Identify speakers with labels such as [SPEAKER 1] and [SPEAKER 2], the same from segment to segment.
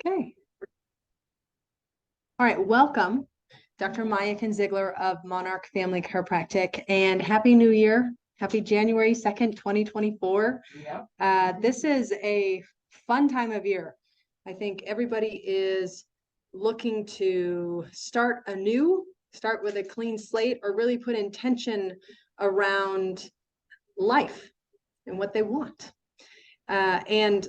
[SPEAKER 1] Okay. All right, welcome, Dr. Maya Ziegler of Monarch Family Chiropractic, and Happy New Year. Happy January 2nd, 2024. This is a fun time of year. I think everybody is looking to start anew, start with a clean slate, or really put intention around life and what they want. And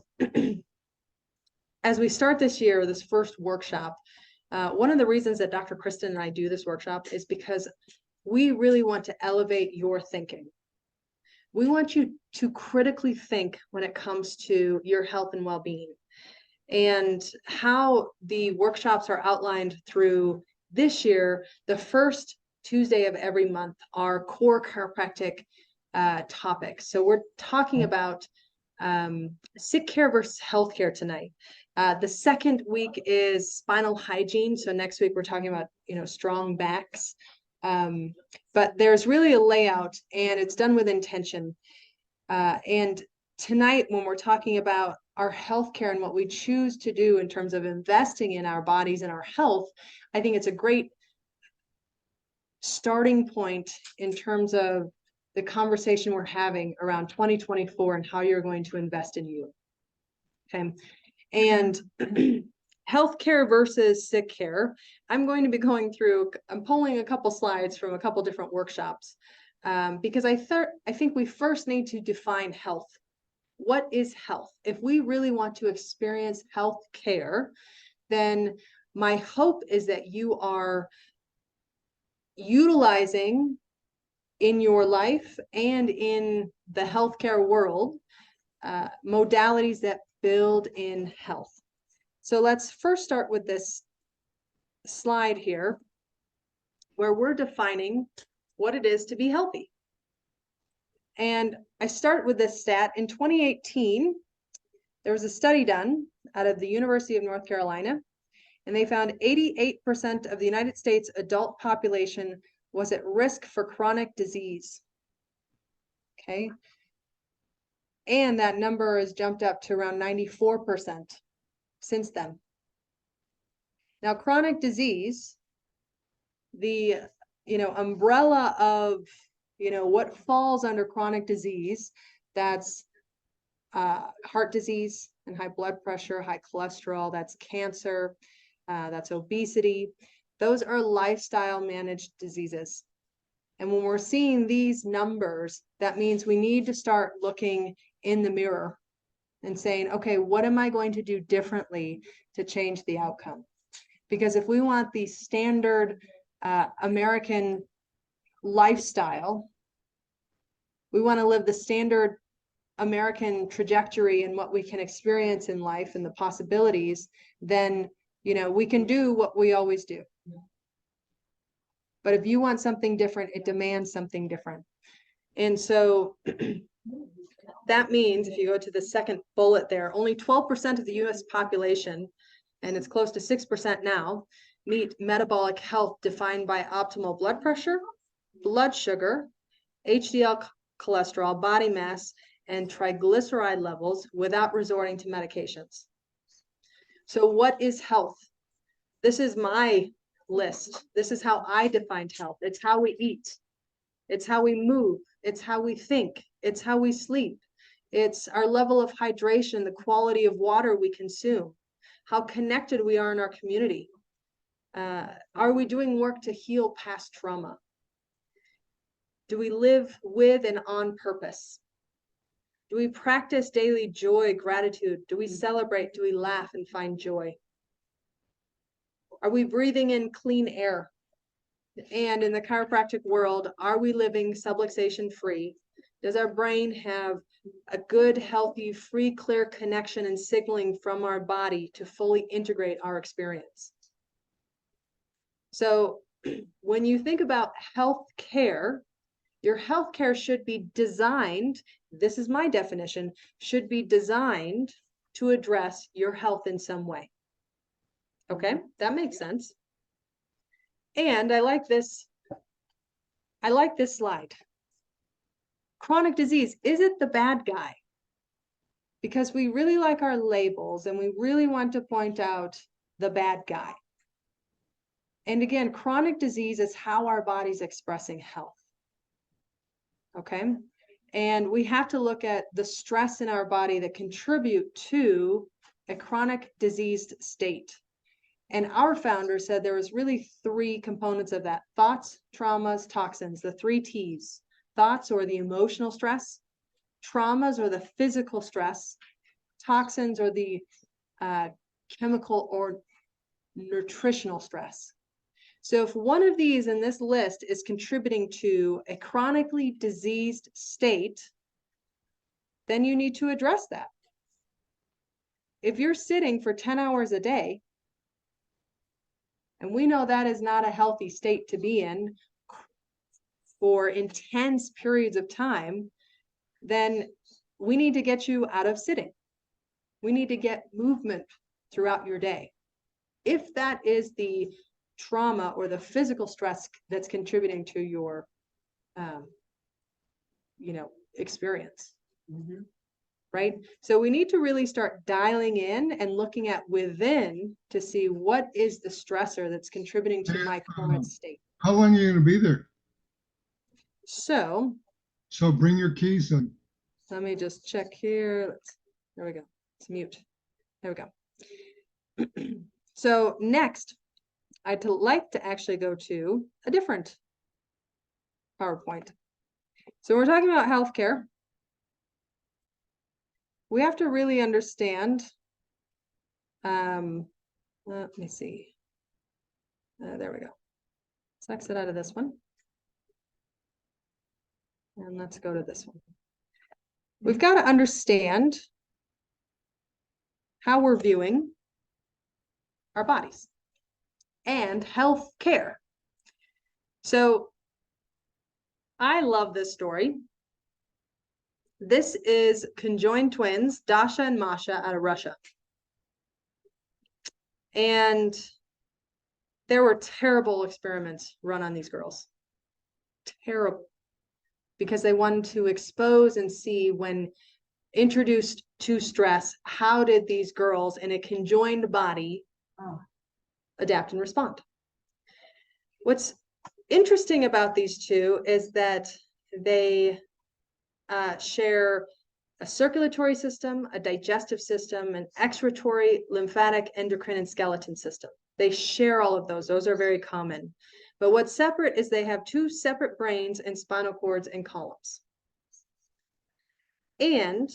[SPEAKER 1] as we start this year, this first workshop, one of the reasons that Dr. Kristen and I do this workshop is because we really want to elevate your thinking. We want you to critically think when it comes to your health and well-being. And how the workshops are outlined through this year, the first Tuesday of every month are core chiropractic topics. So we're talking about sick care versus healthcare tonight. The second week is spinal hygiene. So next week we're talking about, strong backs. But there's really a layout and it's done with intention. And tonight, when we're talking about our healthcare and what we choose to do in terms of investing in our bodies and our health, I think it's a great starting point in terms of the conversation we're having around 2024 and how you're going to invest in you. Okay. And healthcare versus sick care. I'm going to be going through, I'm pulling a couple slides from a couple different workshops because I think we first need to define health. What is health? If we really want to experience health care, then my hope is that you are utilizing in your life and in the healthcare world modalities that build in health. So let's first start with this slide here where we're defining what it is to be healthy. And I start with this stat. In 2018, there was a study done out of the University of North Carolina, and they found 88% of the United States adult population was at risk for chronic disease. Okay. And that number has jumped up to around 94% since then. Now, chronic disease, the umbrella of what falls under chronic disease, that's heart disease and high blood pressure, high cholesterol, that's cancer, that's obesity. Those are lifestyle managed diseases. And when we're seeing these numbers, that means we need to start looking in the mirror and saying, okay, what am I going to do differently to change the outcome? Because if we want the standard American lifestyle, we want to live the standard American trajectory and what we can experience in life and the possibilities, then, we can do what we always do. But if you want something different, it demands something different. And so that means if you go to the second bullet there, only 12% of the US population, and it's close to 6% now, meet metabolic health defined by optimal blood pressure, blood sugar, HDL cholesterol, body mass, and triglyceride levels without resorting to medications. So what is health? This is my list. This is how I defined health. It's how we eat. It's how we move. It's how we think. It's how we sleep. It's our level of hydration, the quality of water we consume, how connected we are in our community. Are we doing work to heal past trauma? Do we live with and on purpose? Do we practice daily joy, gratitude? Do we celebrate? Do we laugh and find joy? Are we breathing in clean air? And in the chiropractic world, are we living subluxation free? Does our brain have a good, healthy, free, clear connection and signaling from our body to fully integrate our experience? So when you think about health care, your health care should be designed, this is my definition, should be designed to address your health in some way. Okay, that makes sense. And I like this slide. Chronic disease, is it the bad guy? because we really like our labels and we really want to point out the bad guy. And again, chronic disease is how our body's expressing health. Okay. And we have to look at the stress in our body that contribute to a chronic diseased state. And our founder said there was really three components of that: thoughts, traumas, toxins, the three T's. Thoughts, or the emotional stress; traumas, or the physical stress; toxins, or the chemical or nutritional stress. So if one of these in this list is contributing to a chronically diseased state, then you need to address that. If you're sitting for 10 hours a day, and we know that is not a healthy state to be in for intense periods of time, then we need to get you out of sitting. We need to get movement throughout your day. If that is the trauma or the physical stress that's contributing to your, experience. Mm-hmm. Right? So we need to really start dialing in and looking at within to see what is the stressor that's contributing to my current state.
[SPEAKER 2] How long are you going to be there?
[SPEAKER 1] So
[SPEAKER 2] bring your keys in.
[SPEAKER 1] Let me just check here. There we go. It's mute. There we go. So next, I'd like to actually go to a different PowerPoint. So we're talking about healthcare. We have to really understand, let me see. There we go. Let's exit out of this one. And let's go to this one. We've got to understand how we're viewing our bodies and health care. So I love this story. This is conjoined twins, Dasha and Masha, out of Russia. And there were terrible experiments run on these girls. Terrible. Because they wanted to expose and see, when introduced to stress, how did these girls in a conjoined body adapt and respond. What's interesting about these two is that they share a circulatory system, a digestive system, an excretory, lymphatic, endocrine, and skeleton system. They share all of those. Those are very common. But what's separate is they have two separate brains and spinal cords and columns. And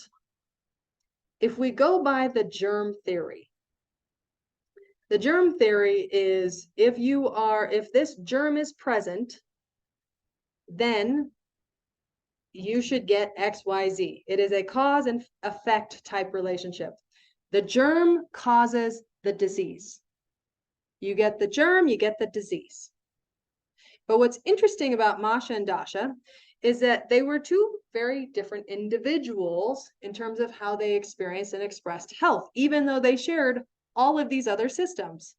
[SPEAKER 1] if we go by the germ theory, the germ theory is if this germ is present, then you should get XYZ. It is a cause and effect type relationship. The germ causes the disease. You get the germ, you get the disease. But what's interesting about Masha and Dasha is that they were two very different individuals in terms of how they experienced and expressed health, even though they shared all of these other systems.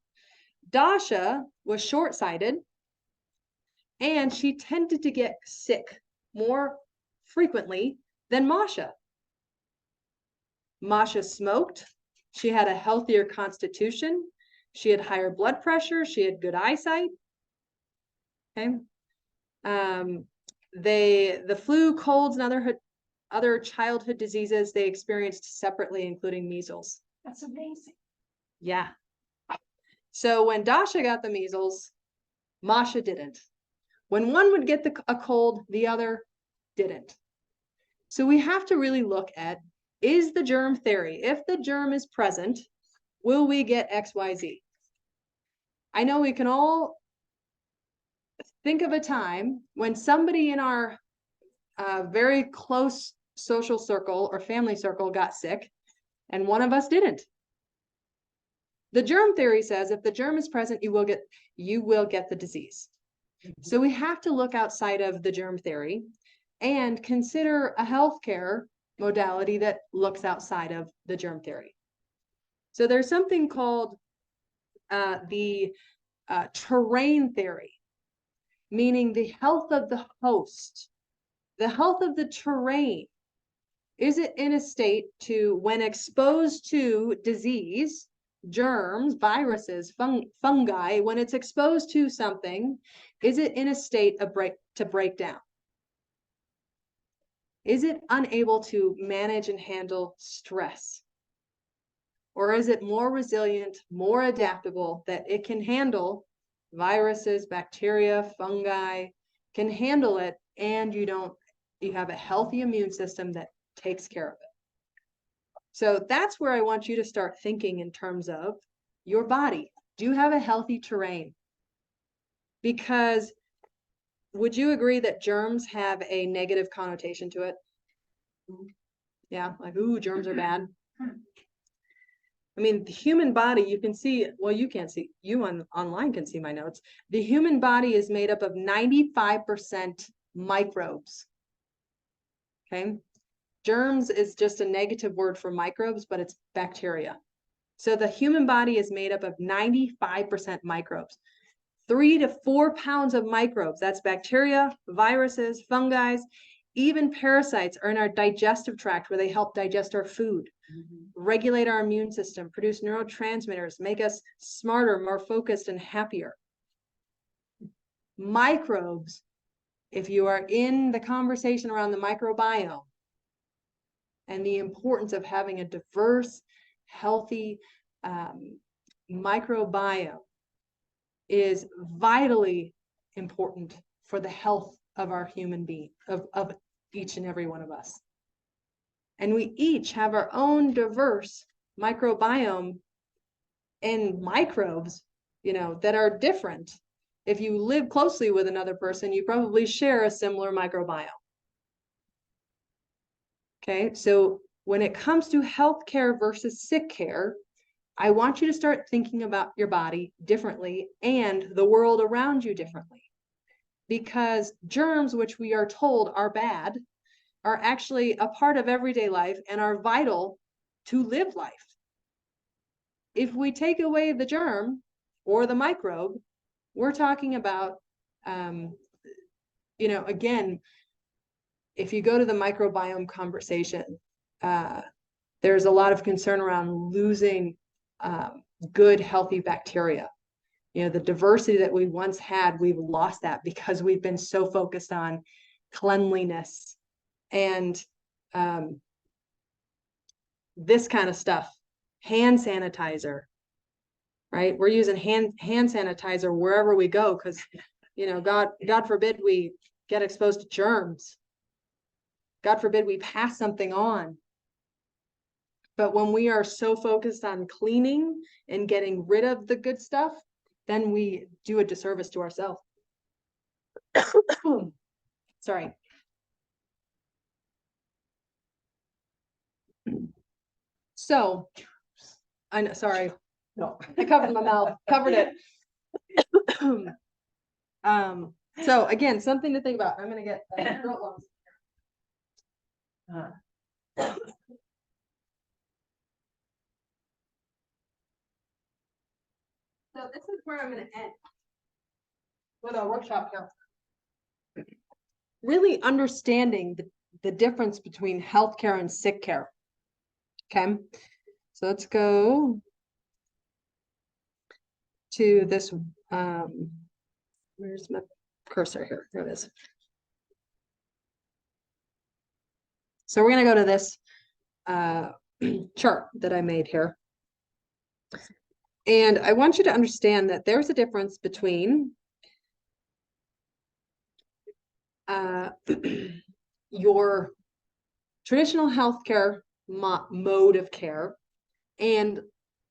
[SPEAKER 1] Dasha was short-sighted, and she tended to get sick more frequently than Masha. Masha smoked. She had a healthier constitution. She had higher blood pressure. She had good eyesight. Okay. The flu, colds, and other childhood diseases they experienced separately, including measles.
[SPEAKER 3] That's amazing.
[SPEAKER 1] Yeah. So when Dasha got the measles, Masha didn't. When one would get a cold, the other didn't. So we have to really look at, is the germ theory, if the germ is present, will we get XYZ? I know we can all think of a time when somebody in our very close social circle or family circle got sick and one of us didn't. The germ theory says if the germ is present, you will get the disease. So we have to look outside of the germ theory and consider a healthcare modality that looks outside of the germ theory. So there's something called the terrain theory, meaning the health of the host, the health of the terrain Is it in a state to, when exposed to disease, germs, viruses, fungi, when it's exposed to something, is it in a state of break down? Is it unable to manage and handle stress? Or is it more resilient, more adaptable, that it can handle viruses, bacteria, fungi, can handle it, and you have a healthy immune system that takes care of it? So that's where I want you to start thinking in terms of your body. Do you have a healthy terrain? Because would you agree that germs have a negative connotation to it? Yeah, like, ooh, germs are bad. I mean, the human body, you can see, well, you can't see, you online can see my notes. The human body is made up of 95% microbes. Okay. Germs is just a negative word for microbes, but it's bacteria. So the human body is made up of 95% microbes. 3 to 4 pounds of microbes. That's bacteria, viruses, fungi, even parasites are in our digestive tract where they help digest our food, regulate our immune system, produce neurotransmitters, make us smarter, more focused, and happier. Microbes, if you are in the conversation around the microbiome and the importance of having a diverse, healthy microbiome, is vitally important for the health of our human being, of each and every one of us. And we each have our own diverse microbiome and microbes, that are different. If you live closely with another person, you probably share a similar microbiome. Okay, so when it comes to healthcare versus sick care, I want you to start thinking about your body differently and the world around you differently. Because germs, which we are told are bad, are actually a part of everyday life and are vital to live life. If we take away the germ or the microbe, we're talking about, again, if you go to the microbiome conversation, there's a lot of concern around losing good, healthy bacteria. The diversity that we once had, we've lost that because we've been so focused on cleanliness and this kind of stuff. Hand sanitizer, right? We're using hand sanitizer wherever we go because, God forbid we get exposed to germs. God forbid we pass something on. But when we are so focused on cleaning and getting rid of the good stuff, then we do a disservice to ourselves. Sorry. So, I know, sorry. No, I covered my mouth, covered it. So again, something to think about. I'm gonna get throat lumps. So this is where I'm gonna end with our workshop here. Really understanding the difference between healthcare and sick care. Okay, so let's go to this. Where's my cursor here? There it is. So we're gonna go to this chart that I made here. And I want you to understand that there's a difference between your traditional healthcare mode of care and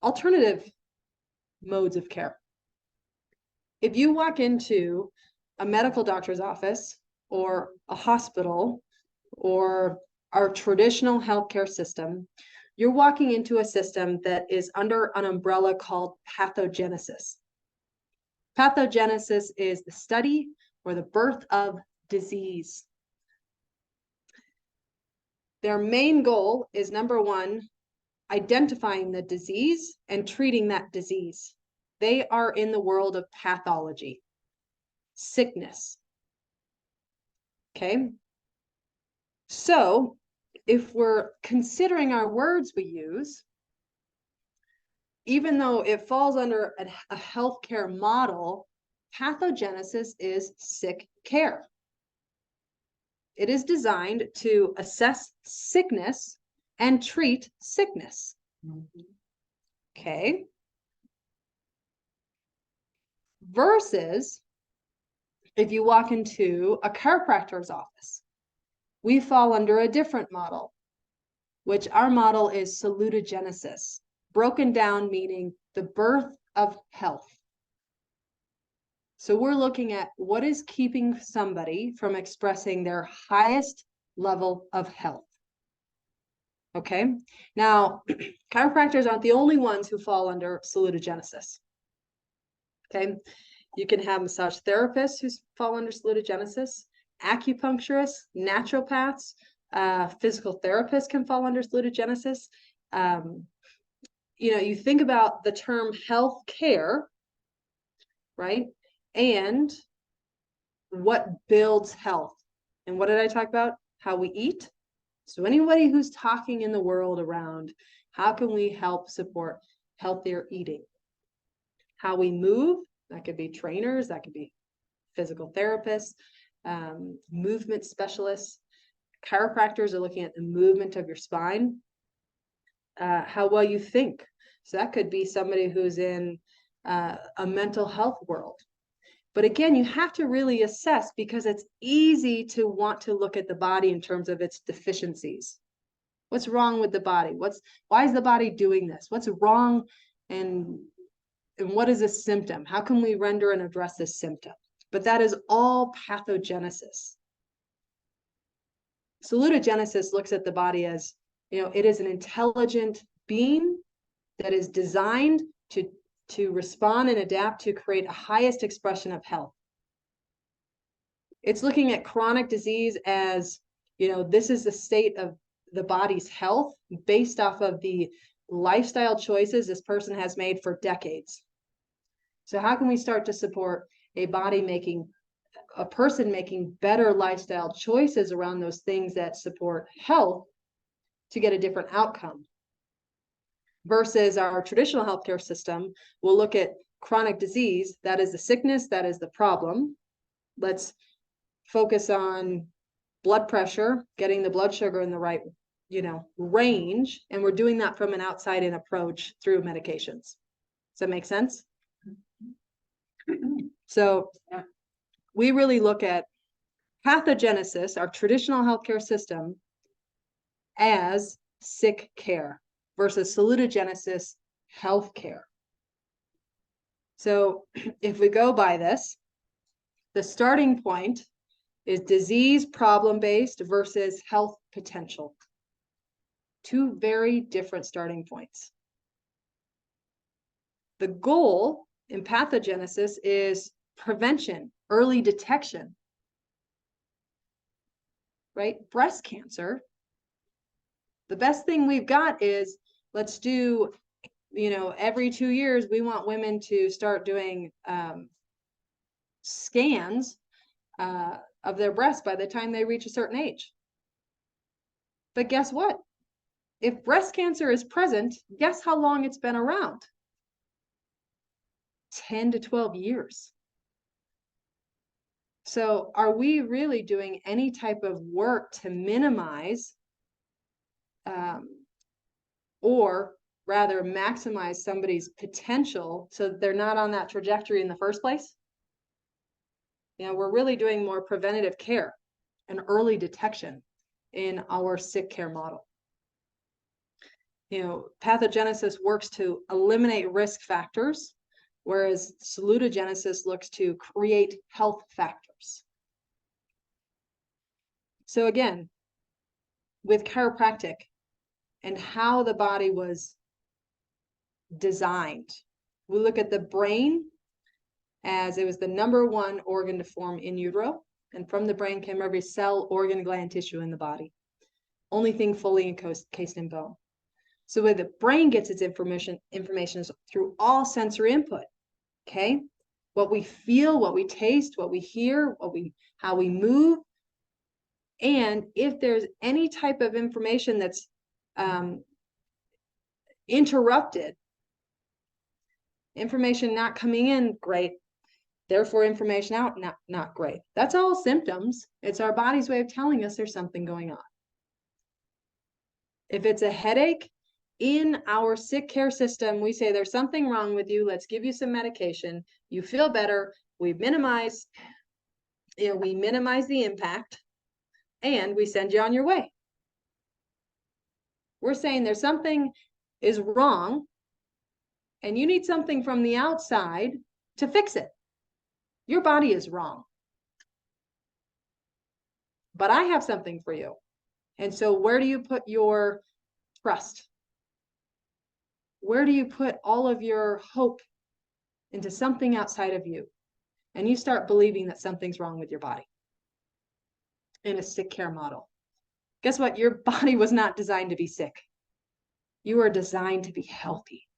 [SPEAKER 1] alternative modes of care. If you walk into a medical doctor's office or a hospital or our traditional healthcare system, you're walking into a system that is under an umbrella called pathogenesis. Pathogenesis is the study or the birth of disease. Their main goal is, number one, identifying the disease and treating that disease. They are in the world of pathology, sickness. Okay. So if we're considering our words we use, even though it falls under a healthcare model, pathogenesis is sick care. It is designed to assess sickness and treat sickness. Okay. Versus if you walk into a chiropractor's office, we fall under a different model, which our model is salutogenesis, broken down meaning the birth of health. So we're looking at what is keeping somebody from expressing their highest level of health. Okay, now chiropractors aren't the only ones who fall under salutogenesis. Okay, you can have massage therapists who fall under salutogenesis, acupuncturists, naturopaths, physical therapists can fall under salutogenesis. You think about the term health care, right? And what builds health. And what did I talk about? How we eat. So anybody who's talking in the world around how can we help support healthier eating? How we move, that could be trainers, that could be physical therapists, movement specialists. Chiropractors are looking at the movement of your spine. How well you think. So that could be somebody who's in a mental health world. But again, you have to really assess because it's easy to want to look at the body in terms of its deficiencies. What's wrong with the body? Why is the body doing this? What's wrong and what is a symptom? How can we render and address this symptom? But that is all pathogenesis. Salutogenesis looks at the body as, it is an intelligent being that is designed to respond and adapt to create a highest expression of health. It's looking at chronic disease as, this is the state of the body's health based off of the lifestyle choices this person has made for decades. So how can we start to support a person making better lifestyle choices around those things that support health to get a different outcome? Versus our traditional healthcare system, we'll look at chronic disease. That is the sickness, that is the problem. Let's focus on blood pressure, getting the blood sugar in the right, range. And we're doing that from an outside-in approach through medications. Does that make sense? So we really look at pathogenesis, our traditional healthcare system, as sick care versus salutogenesis, health care. So if we go by this, the starting point is disease problem-based versus health potential. Two very different starting points. The goal in pathogenesis is prevention, early detection, right? Breast cancer, the best thing we've got is let's do, every 2 years, we want women to start doing scans of their breasts by the time they reach a certain age. But guess what? If breast cancer is present, guess how long it's been around? 10 to 12 years. So are we really doing any type of work to minimize or rather maximize somebody's potential so that they're not on that trajectory in the first place? We're really doing more preventative care and early detection in our sick care model. Pathogenesis works to eliminate risk factors, whereas salutogenesis looks to create health factors. So again, with chiropractic and how the body was designed, we look at the brain as it was the #1 organ to form in utero, and from the brain came every cell, organ, gland, tissue in the body. Only thing fully encased in bone. So where the brain gets its information is through all sensory input. Okay, what we feel, what we taste, what we hear, how we move, And if there's any type of information that's interrupted, information not coming in, great. Therefore, information out, not great. That's all symptoms. It's our body's way of telling us there's something going on. If it's a headache, in our sick care system, we say there's something wrong with you. Let's give you some medication. You feel better. We minimize the impact, and we send you on your way. We're saying there's something is wrong, and you need something from the outside to fix it. Your body is wrong. But I have something for you. And so where do you put your trust? Where do you put all of your hope into something outside of you? And you start believing that something's wrong with your body in a sick care model. Guess what? Your body was not designed to be sick. You are designed to be healthy.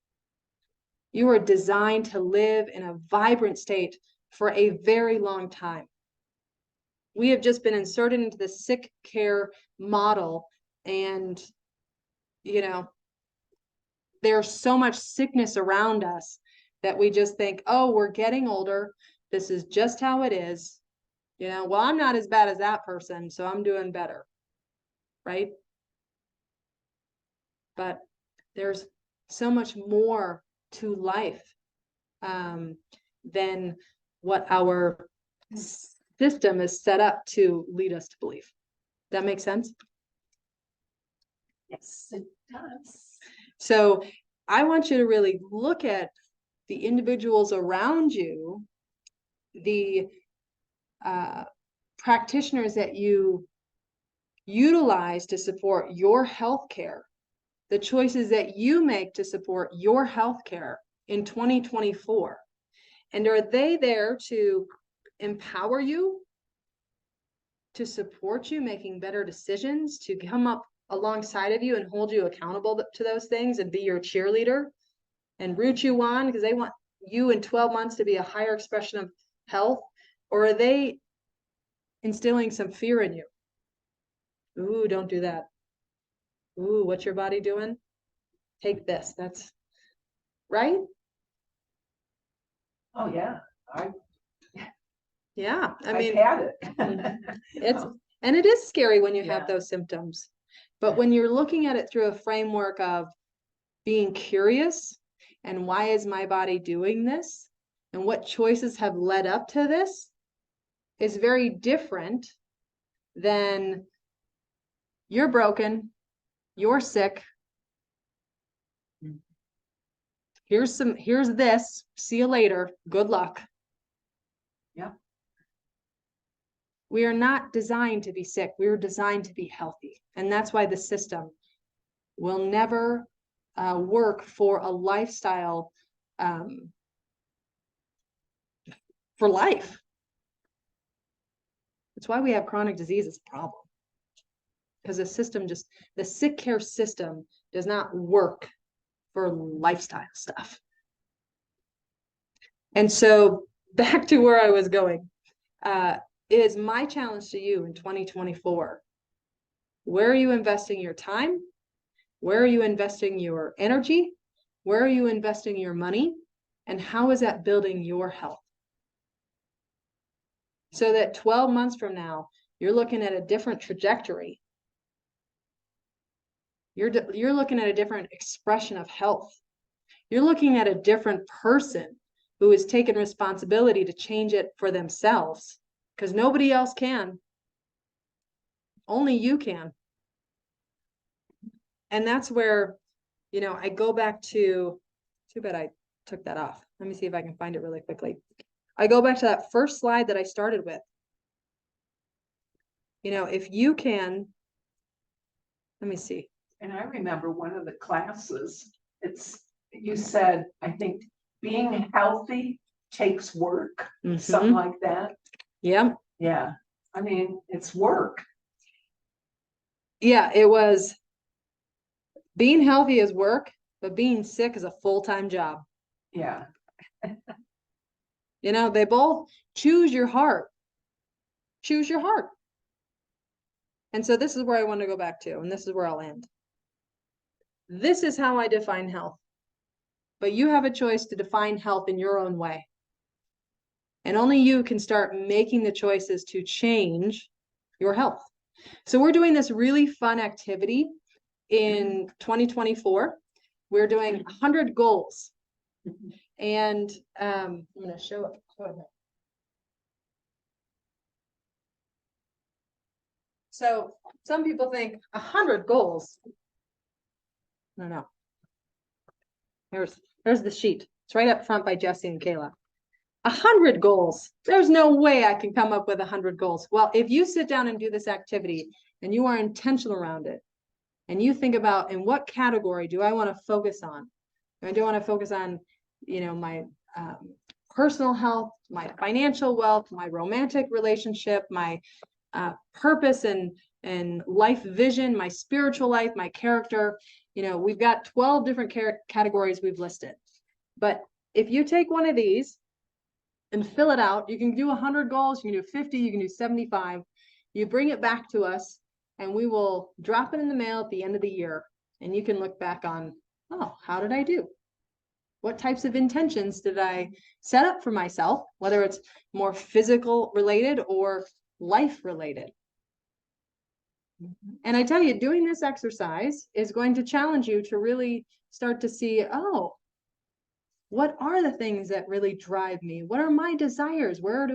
[SPEAKER 1] You are designed to live in a vibrant state for a very long time. We have just been inserted into the sick care model, and there's so much sickness around us that we just think, oh, we're getting older. This is just how it is. Well, I'm not as bad as that person, so I'm doing better. Right? But there's so much more to life than what our system is set up to lead us to believe. That makes sense?
[SPEAKER 3] Yes, it does.
[SPEAKER 1] So I want you to really look at the individuals around you, the practitioners that you utilize to support your healthcare, the choices that you make to support your healthcare in 2024. And are they there to empower you, to support you making better decisions, to come up alongside of you and hold you accountable to those things and be your cheerleader and root you on because they want you in 12 months to be a higher expression of health? Or are they instilling some fear in you? Ooh, don't do that. Ooh, what's your body doing? Take this. That's right.
[SPEAKER 3] Oh yeah,
[SPEAKER 1] Yeah, I
[SPEAKER 3] I've
[SPEAKER 1] mean,
[SPEAKER 3] had it.
[SPEAKER 1] and it is scary when you
[SPEAKER 3] Yeah.
[SPEAKER 1] have those symptoms. But when you're looking at it through a framework of being curious and why is my body doing this and what choices have led up to this, is very different than you're broken, you're sick. Here's this, see you later, good luck.
[SPEAKER 3] Yeah.
[SPEAKER 1] We are not designed to be sick. We are designed to be healthy. And that's why the system will never work for a lifestyle for life. That's why we have chronic disease as a problem. Because the sick care system does not work for lifestyle stuff. And so back to where I was going, it is my challenge to you in 2024. Where are you investing your time? Where are you investing your energy? Where are you investing your money? And how is that building your health? So that 12 months from now, you're looking at a different trajectory. You're looking at a different expression of health. You're looking at a different person who has taken responsibility to change it for themselves, because nobody else can. Only you can. And that's where, I go back to, too bad I took that off. Let me see if I can find it really quickly. I go back to that first slide that I started with. If you can, let me see.
[SPEAKER 3] And I remember one of the classes, you said, I think being healthy takes work, something like that.
[SPEAKER 1] Yeah.
[SPEAKER 3] Yeah. I mean, it's work.
[SPEAKER 1] Yeah, it was being healthy is work, but being sick is a full-time job.
[SPEAKER 3] Yeah.
[SPEAKER 1] They both choose your heart. Choose your heart. And so this is where I want to go back to, and this is where I'll end. This is how I define health. But you have a choice to define health in your own way. And only you can start making the choices to change your health. So we're doing this really fun activity in 2024. We're doing 100 goals. And I'm going to show it. So some people think 100 goals. No. There's the sheet. It's right up front by Jesse and Kayla. 100 goals. There's no way I can come up with 100 goals. Well, if you sit down and do this activity and you are intentional around it, and you think about in what category do I want to focus on? I do want to focus on, my personal health, my financial wealth, my romantic relationship, my purpose and life vision, my spiritual life, my character. We've got 12 different categories we've listed. But if you take one of these and fill it out, you can do 100 goals, you can do 50, you can do 75. You bring it back to us and we will drop it in the mail at the end of the year. And you can look back on, oh, how did I do? What types of intentions did I set up for myself, whether it's more physical related or life related? And I tell you, doing this exercise is going to challenge you to really start to see, oh, what are the things that really drive me? What are my desires? Where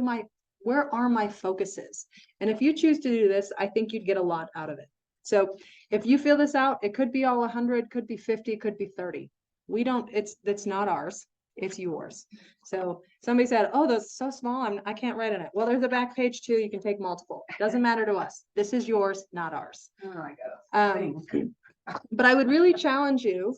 [SPEAKER 1] are my focuses? And if you choose to do this, I think you'd get a lot out of it. So if you fill this out, it could be all 100, could be 50, could be 30. It's not ours, it's yours. So somebody said, oh, that's so small, I can't write on it. Well, there's a back page too, you can take multiple. Doesn't matter to us. This is yours, not ours.
[SPEAKER 3] Oh my God.
[SPEAKER 1] But I would really challenge you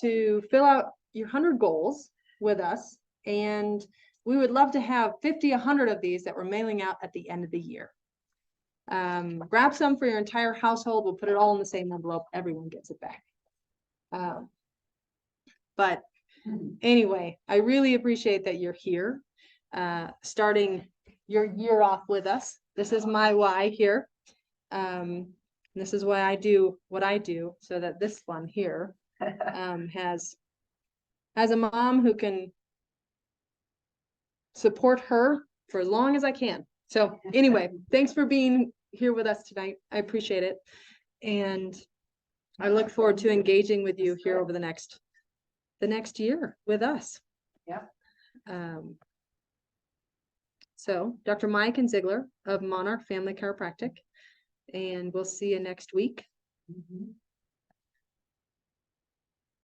[SPEAKER 1] to fill out your 100 goals with us. And we would love to have 50, 100 of these that we're mailing out at the end of the year. Grab some for your entire household. We'll put it all in the same envelope. Everyone gets it back. But anyway, I really appreciate that you're here, starting your year off with us. This is my why here. This is why I do what I do, so that this one here has a mom who can support her for as long as I can. So anyway, thanks for being here with us tonight. I appreciate it. And I look forward to engaging with you here over the next year with us.
[SPEAKER 3] Yeah.
[SPEAKER 1] So Dr. Mike and Ziegler of Monarch Family Chiropractic, and we'll see you next week.